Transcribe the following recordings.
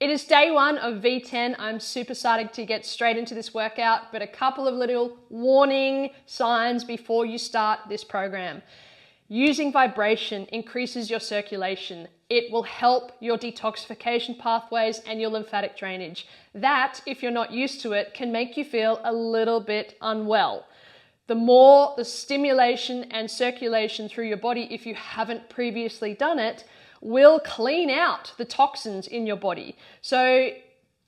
It is day one of V10. I'm super excited to get straight into this workout, but a couple of little warning signs before you start this program. Using vibration increases your circulation. It will help your detoxification pathways and your lymphatic drainage. That, if you're not used to it, can make you feel a little bit unwell. The more the stimulation and circulation through your body, if you haven't previously done it, will clean out the toxins in your body. So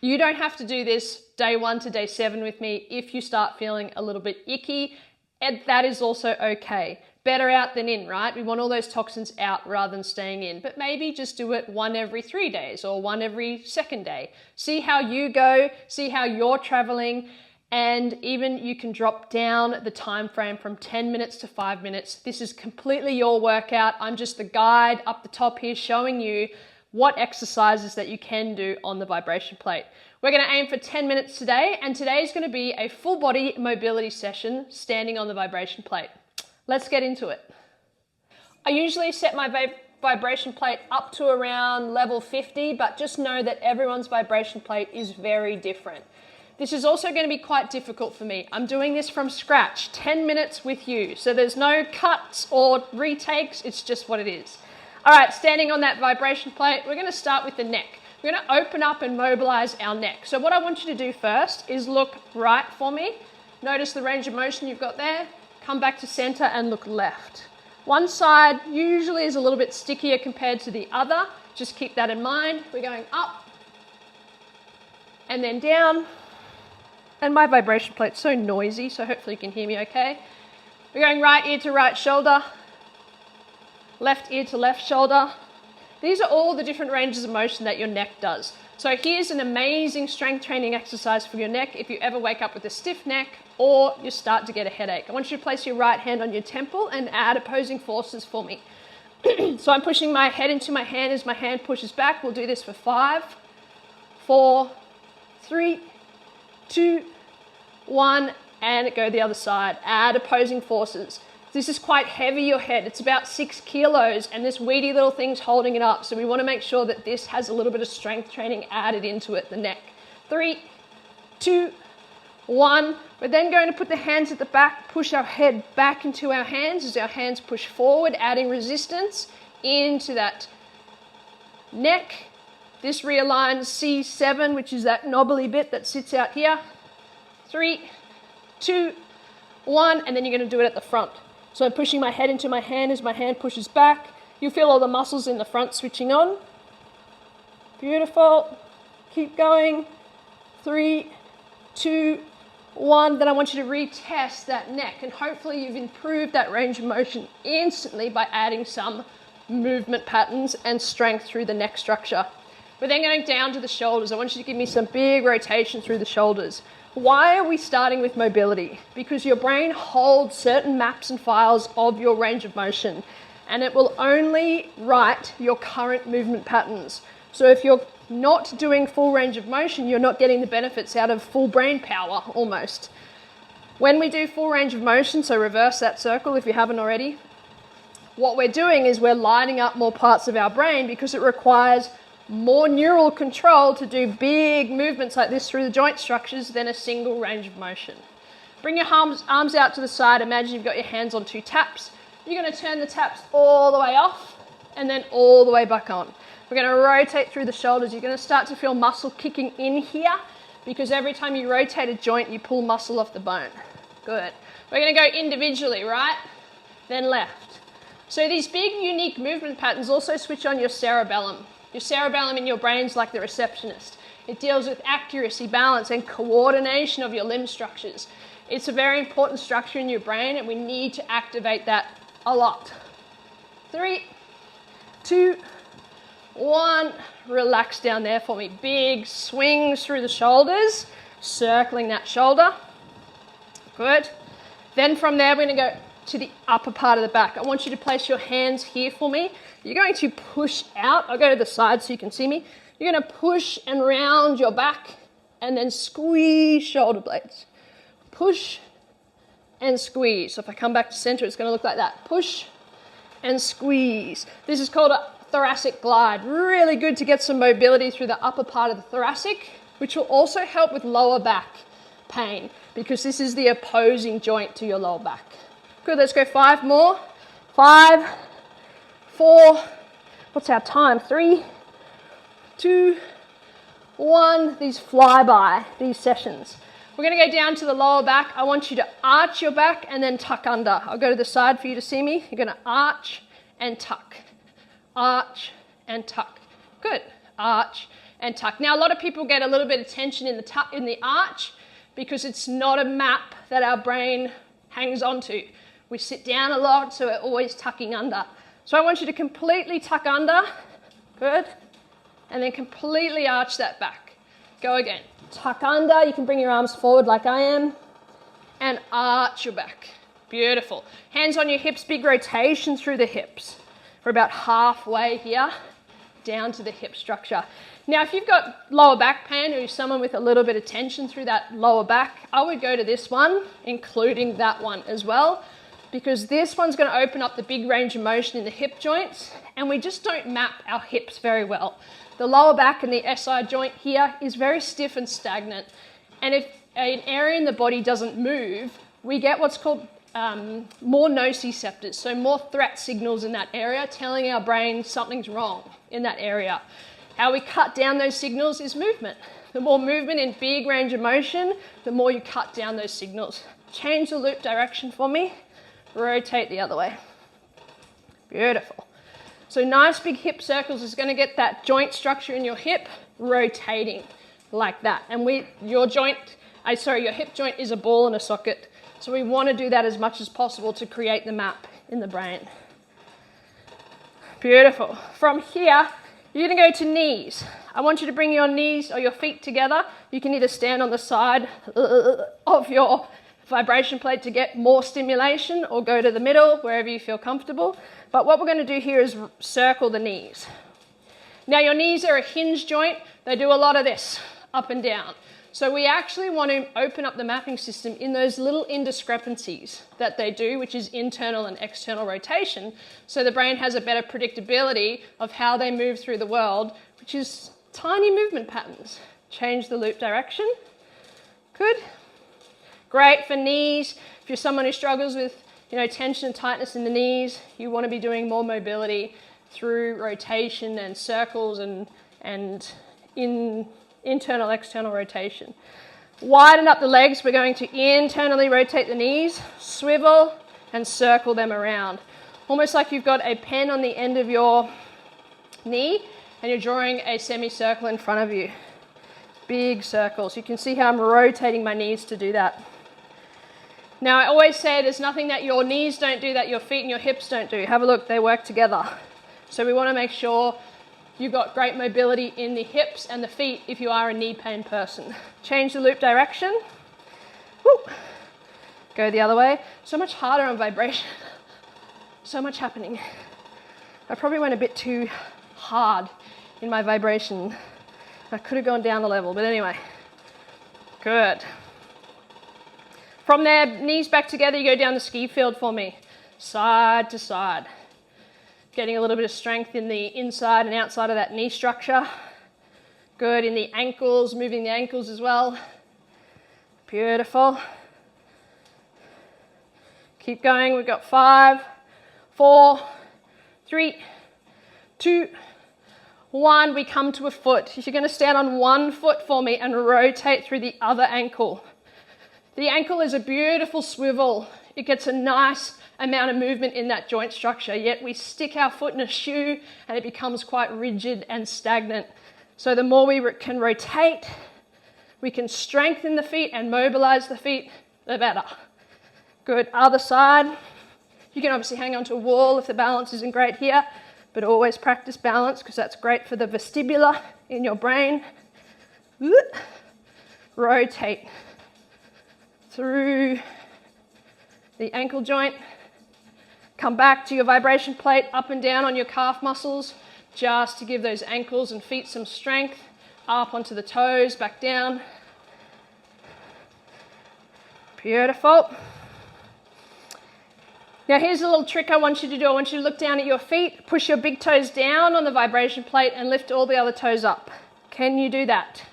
you don't have to do this day 1 to day 7 with me if you start feeling a little bit icky, and that is also okay. Better out than in, right? We want all those toxins out rather than staying in, but maybe just do it 1 every 3 days or 1 every 2nd day. See how you go, see how you're traveling, and even you can drop down the time frame from 10 minutes to 5 minutes. This is completely your workout. I'm just the guide up the top here showing you what exercises that you can do on the vibration plate. We're going to aim for 10 minutes today, and today is going to be a full body mobility session standing on the vibration plate. Let's get into it. I usually set my vibration plate up to around level 50, but just know that everyone's vibration plate is very different. This is also going to be quite difficult for me. I'm doing this from scratch, 10 minutes with you. So there's no cuts or retakes, it's just what it is. All right, standing on that vibration plate, we're going to start with the neck. We're going to open up and mobilize our neck. So what I want you to do first is look right for me. Notice the range of motion you've got there. Come back to center and look left. One side usually is a little bit stickier compared to the other. Just keep that in mind. We're going up and then down. And my vibration plate's so noisy, so hopefully you can hear me okay. We're going right ear to right shoulder, left ear to left shoulder. These are all the different ranges of motion that your neck does. So here's an amazing strength training exercise for your neck if you ever wake up with a stiff neck or you start to get a headache. I want you to place your right hand on your temple and add opposing forces for me. So I'm pushing my head into my hand as my hand pushes back. We'll do this for 5, 4, 3, 2, 1, and go the other side. Add opposing forces. This is quite heavy, your head. It's about 6 kilos, and this weedy little thing's holding it up. So we want to make sure that this has a little bit of strength training added into it, the neck. 3, 2, 1. We're then going to put the hands at the back, push our head back into our hands as our hands push forward, adding resistance into that neck. This realigns C7, which is that knobbly bit that sits out here. 3, 2, 1, and then you're going to do it at the front. So I'm pushing my head into my hand as my hand pushes back. You feel all the muscles in the front switching on. Beautiful. Keep going. 3, 2, 1. Then I want you to retest that neck, and hopefully you've improved that range of motion instantly by adding some movement patterns and strength through the neck structure. We're then going down to the shoulders. I want you to give me some big rotation through the shoulders. Why are we starting with mobility? Because your brain holds certain maps and files of your range of motion, and it will only write your current movement patterns. So if you're not doing full range of motion, you're not getting the benefits out of full brain power almost. When we do full range of motion, so reverse that circle if you haven't already, what we're doing is we're lighting up more parts of our brain because it requires more neural control to do big movements like this through the joint structures than a single range of motion. Bring your arms out to the side. Imagine you've got your hands on 2 taps. You're going to turn the taps all the way off and then all the way back on. We're going to rotate through the shoulders. You're going to start to feel muscle kicking in here because every time you rotate a joint, you pull muscle off the bone. Good. We're going to go individually, right? Then left. So these big, unique movement patterns also switch on your cerebellum. Your cerebellum in your brain's like the receptionist. It deals with accuracy, balance, and coordination of your limb structures. It's a very important structure in your brain, and we need to activate that a lot. 3, 2, 1. Relax down there for me. Big swings through the shoulders, circling that shoulder. Good. Then from there, we're going to go to the upper part of the back. I want you to place your hands here for me. You're going to push out. I'll go to the side so you can see me. You're going to push and round your back and then squeeze shoulder blades. Push and squeeze. So if I come back to center, it's going to look like that. Push and squeeze. This is called a thoracic glide. Really good to get some mobility through the upper part of the thoracic, which will also help with lower back pain because this is the opposing joint to your lower back. Good, let's go 5 more. 5, 4, what's our time? 3, 2, 1. These fly by, these sessions. We're going to go down to the lower back. I want you to arch your back and then tuck under. I'll go to the side for you to see me. You're going to arch and tuck. Arch and tuck. Good. Arch and tuck. Now, a lot of people get a little bit of tension in the arch because it's not a map that our brain hangs onto. We sit down a lot, so we're always tucking under. So I want you to completely tuck under. Good. And then completely arch that back. Go again. Tuck under. You can bring your arms forward like I am. And arch your back. Beautiful. Hands on your hips, big rotation through the hips. We're about halfway here, down to the hip structure. Now, if you've got lower back pain or you're someone with a little bit of tension through that lower back, I would go to this one, including that one as well, because this one's going to open up the big range of motion in the hip joints, and we just don't map our hips very well. The lower back and the SI joint here is very stiff and stagnant, and if an area in the body doesn't move, we get what's called more nociceptors, so more threat signals in that area telling our brain something's wrong in that area. How we cut down those signals is movement. The more movement in big range of motion, the more you cut down those signals. Change the loop direction for me. Rotate the other way. Beautiful. So nice big hip circles is going to get that joint structure in your hip rotating like that. And your hip joint is a ball and a socket. So we want to do that as much as possible to create the map in the brain. Beautiful. From here, you're going to go to knees. I want you to bring your knees or your feet together. You can either stand on the side of your vibration plate to get more stimulation or go to the middle, wherever you feel comfortable. But what we're going to do here is circle the knees. Now, your knees are a hinge joint. They do a lot of this, up and down. So we actually want to open up the mapping system in those little indiscrepancies that they do, which is internal and external rotation. So the brain has a better predictability of how they move through the world, which is tiny movement patterns. Change the loop direction. Good. Great for knees. If you're someone who struggles with tension and tightness in the knees, you want to be doing more mobility through rotation and circles and in internal, external rotation. Widen up the legs. We're going to internally rotate the knees, swivel and circle them around. Almost like you've got a pen on the end of your knee and you're drawing a semicircle in front of you. Big circles. You can see how I'm rotating my knees to do that. Now, I always say there's nothing that your knees don't do that your feet and your hips don't do. Have a look, they work together. So we want to make sure you've got great mobility in the hips and the feet if you are a knee pain person. Change the loop direction. Woo. Go the other way. So much harder on vibration. So much happening. I probably went a bit too hard in my vibration. I could have gone down a level, but anyway. Good. From there, knees back together, you go down the ski field for me. Side to side. Getting a little bit of strength in the inside and outside of that knee structure. Good in the ankles, moving the ankles as well. Beautiful. Keep going, we've got 5, 4, 3, 2, 1. We come to a foot. If you're going to stand on one foot for me and rotate through the other ankle. The ankle is a beautiful swivel. It gets a nice amount of movement in that joint structure, yet we stick our foot in a shoe and it becomes quite rigid and stagnant. So the more we can rotate, we can strengthen the feet and mobilize the feet, the better. Good, other side. You can obviously hang onto a wall if the balance isn't great here, but always practice balance because that's great for the vestibular in your brain. Rotate through the ankle joint. Come back to your vibration plate, up and down on your calf muscles, just to give those ankles and feet some strength. Up onto the toes, back down. Beautiful. Now here's a little trick I want you to do. I want you to look down at your feet, push your big toes down on the vibration plate and lift all the other toes up. Can you do that?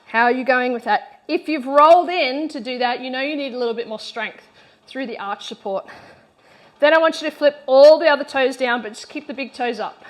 How are you going with that? If you've rolled in to do that, you know you need a little bit more strength through the arch support. Then I want you to flip all the other toes down, but just keep the big toes up.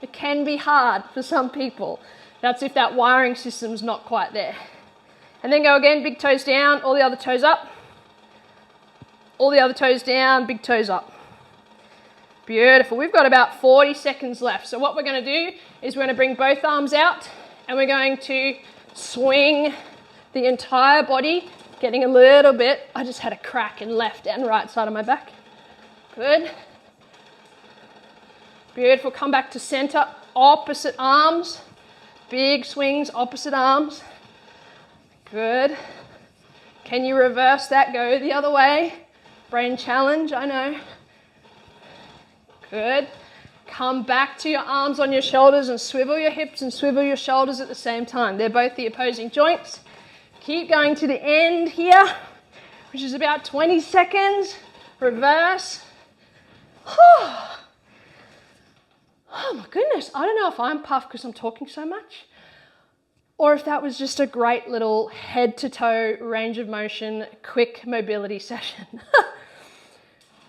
It can be hard for some people. That's if that wiring system's not quite there. And then go again, big toes down, all the other toes up. All the other toes down, big toes up. Beautiful. We've got about 40 seconds left. So what we're going to do is we're going to bring both arms out and we're going to swing the entire body, getting a little bit. I just had a crack in left and right side of my back. Good. Beautiful. Come back to center. Opposite arms. Big swings, opposite arms. Good. Can you reverse that? Go the other way. Brain challenge, I know. Good. Come back to your arms on your shoulders and swivel your hips and swivel your shoulders at the same time. They're both the opposing joints. Keep going to the end here, which is about 20 seconds. Reverse. Oh my goodness. I don't know if I'm puffed because I'm talking so much, or if that was just a great little head to toe range of motion, quick mobility session.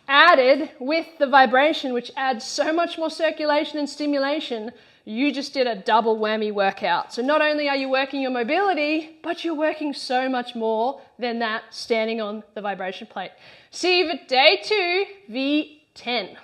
Added with the vibration, which adds so much more circulation and stimulation, you just did a double whammy workout. So not only are you working your mobility, but you're working so much more than that standing on the vibration plate. See you for day 2, V10.